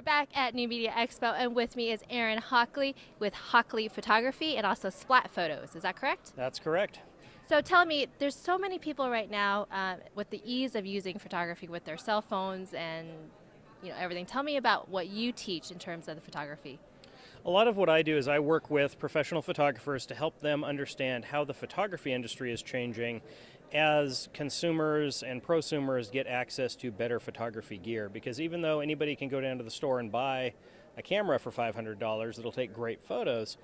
We're back at New Media Expo, and with me is Aaron Hockley with Hockley Photography and also Splat Photos. Is that correct? That's correct. So tell me, there's so many people right now with the ease of using photography with their cell phones and everything. Tell me about what you teach in terms of the photography. A lot of what I do is I work with professional photographers to help them understand how the photography industry is changing as consumers and prosumers get access to better photography gear. Because even though anybody can go down to the store and buy a camera for $500 that'll take great photos,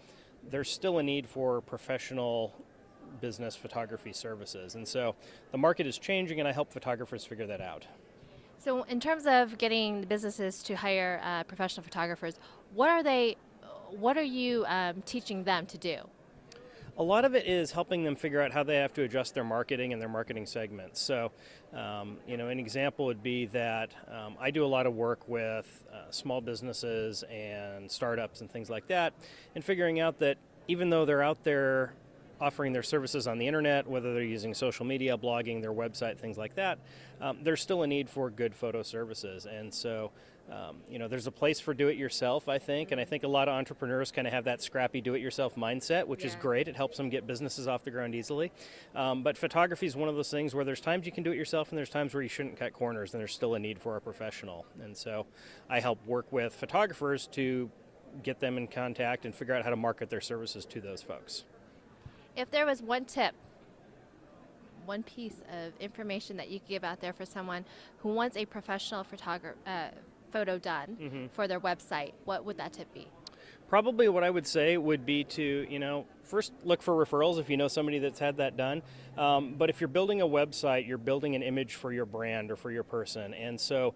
there's still a need for professional business photography services. And so the market is changing, and I help photographers figure that out. So in terms of getting the businesses to hire professional photographers, what are you teaching them to do? A lot of it is helping them figure out how they have to adjust their marketing and their marketing segments. So, an example would be that I do a lot of work with small businesses and startups and things like that, and figuring out that even though they're out there offering their services on the internet, whether they're using social media, blogging, their website, things like that, there's still a need for good photo services. And so, there's a place for do-it-yourself, I think, and I think a lot of entrepreneurs kind of have that scrappy do-it-yourself mindset, which is great. It helps them get businesses off the ground easily. But photography is one of those things where there's times you can do it yourself, and there's times where you shouldn't cut corners, and there's still a need for a professional. And so I help work with photographers to get them in contact and figure out how to market their services to those folks. If there was one tip, one piece of information that you could give out there for someone who wants a professional photo done for their website, what would that tip be? Probably what I would say would be to, first look for referrals if you know somebody that's had that done. But if you're building a website, you're building an image for your brand or for your person. And so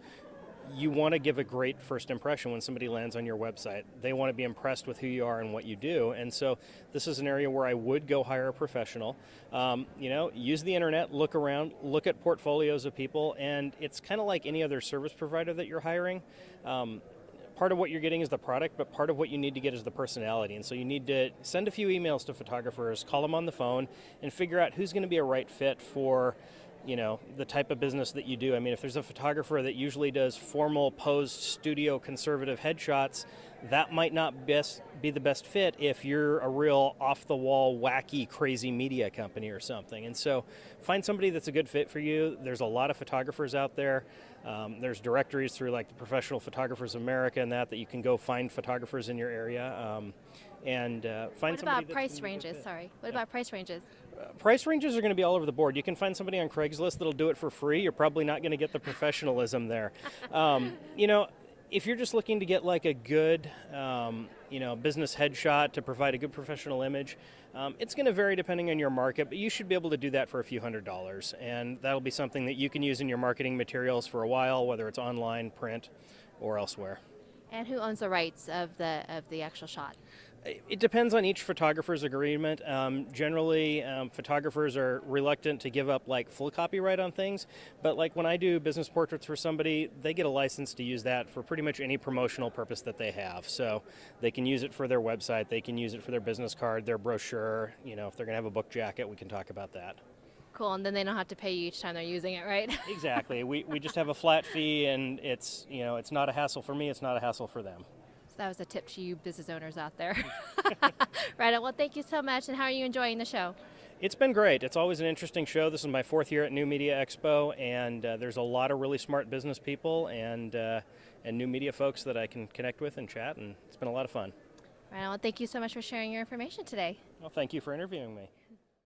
you want to give a great first impression when somebody lands on your website. They want to be impressed with who you are and what you do. And so this is an area where I would go hire a professional. Use the internet, look around, look at portfolios of people, and it's kind of like any other service provider that you're hiring. Part of what you're getting is the product, but part of what you need to get is the personality. And so you need to send a few emails to photographers, call them on the phone, and figure out who's going to be a right fit for the type of business that you do. I mean, if there's a photographer that usually does formal posed studio conservative headshots, that might not be the best fit if you're a real off-the-wall, wacky, crazy media company or something. And so find somebody that's a good fit for you. There's a lot of photographers out there. There's directories through like the Professional Photographers of America and that you can go find photographers in your area. Find what somebody about price ranges? What about price ranges? Price ranges are going to be all over the board. You can find somebody on Craigslist that'll do it for free. You're probably not going to get the professionalism there. If you're just looking to get like a good, business headshot to provide a good professional image, it's going to vary depending on your market, but you should be able to do that for a few $100s. And that'll be something that you can use in your marketing materials for a while, whether it's online, print, or elsewhere. And who owns the rights of the actual shot? It depends on each photographer's agreement. Generally, photographers are reluctant to give up like full copyright on things, but like when I do business portraits for somebody, they get a license to use that for pretty much any promotional purpose that they have. So they can use it for their website, they can use it for their business card, their brochure. If they're going to have a book jacket, we can talk about that. Cool, and then they don't have to pay you each time they're using it, right? Exactly. We just have a flat fee, and it's not a hassle for me, it's not a hassle for them. So that was a tip to you business owners out there. Right. Well, thank you so much. And how are you enjoying the show? It's been great. It's always an interesting show. This is my 4th year at New Media Expo, and there's a lot of really smart business people and new media folks that I can connect with and chat, and it's been a lot of fun. Right. Well, thank you so much for sharing your information today. Well, thank you for interviewing me.